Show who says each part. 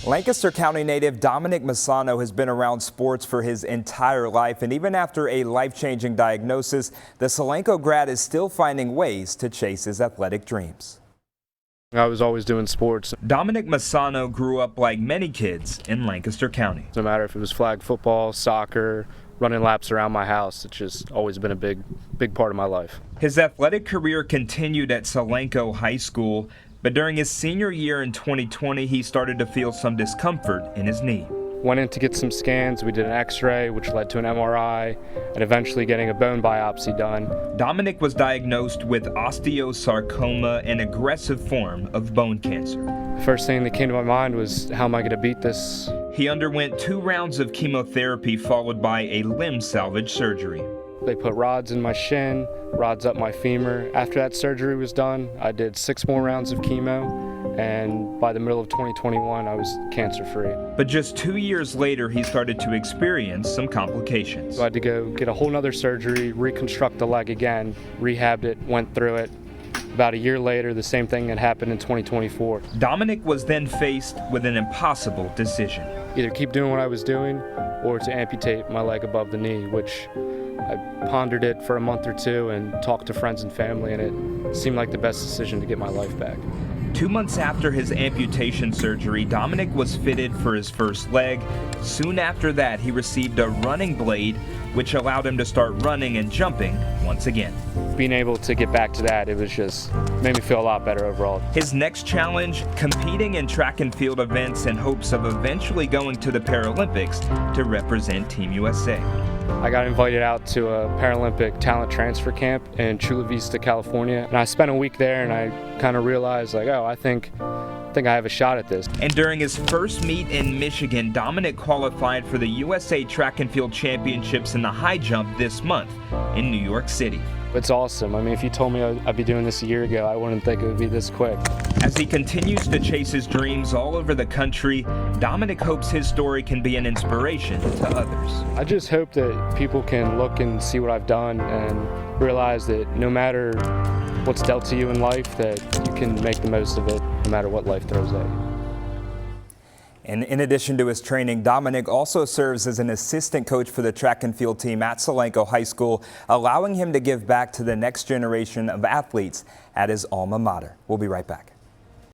Speaker 1: Lancaster County native Dominic Massano has been around sports for his entire life, and even after a life-changing diagnosis, the Lancaster grad is still finding ways to chase his athletic dreams.
Speaker 2: I was always doing sports.
Speaker 1: Dominic Massano grew up like many kids in Lancaster County.
Speaker 2: No matter if it was flag football, soccer, running laps around my house, it's just always been a big part of my life.
Speaker 1: His athletic career continued at Lancaster High School, but during his senior year in 2020, he started to feel some discomfort in his knee.
Speaker 2: Went in to get some scans, we did an x-ray, which led to an MRI, and eventually getting a bone biopsy done.
Speaker 1: Dominic was diagnosed with osteosarcoma, an aggressive form of bone cancer.
Speaker 2: The first thing that came to my mind was, how am I going to beat this?
Speaker 1: He underwent 2 rounds of chemotherapy followed by a limb salvage surgery.
Speaker 2: They put rods in my shin, rods up my femur. After that surgery was done, I did 6 more rounds of chemo, and by the middle of 2021, I was cancer-free.
Speaker 1: But just 2 years later, he started to experience some complications.
Speaker 2: So I had to go get a whole nother surgery, reconstruct the leg again, rehabbed it, went through it. About a year later, the same thing had happened in 2024.
Speaker 1: Dominic was then faced with an impossible decision.
Speaker 2: Either keep doing what I was doing or to amputate my leg above the knee, which I pondered it for a month or 2 and talked to friends and family, and it seemed like the best decision to get my life back.
Speaker 1: 2 months after his amputation surgery, Dominic was fitted for his first leg. Soon after that, he received a running blade, which allowed him to start running and jumping once again.
Speaker 2: Being able to get back to that, it was just made me feel a lot better overall.
Speaker 1: His next challenge, competing in track and field events in hopes of eventually going to the Paralympics to represent Team USA.
Speaker 2: I got invited out to a Paralympic talent transfer camp in Chula Vista, California, and I spent a week there, and I kind of realized, like, oh, I think I have a shot at this.
Speaker 1: And during his first meet in Michigan, Dominic qualified for the USA Track and Field Championships in the high jump this month in New York City.
Speaker 2: It's awesome. I mean, if you told me I'd be doing this a year ago, I wouldn't think it would be this quick.
Speaker 1: As he continues to chase his dreams all over the country, Dominic hopes his story can be an inspiration to others.
Speaker 2: I just hope that people can look and see what I've done and realize that no matter what's dealt to you in life, that you can make the most of it no matter what life throws at you.
Speaker 1: And in addition to his training, Dominic also serves as an assistant coach for the track and field team at Lancaster High School, allowing him to give back to the next generation of athletes at his alma mater. We'll be right back.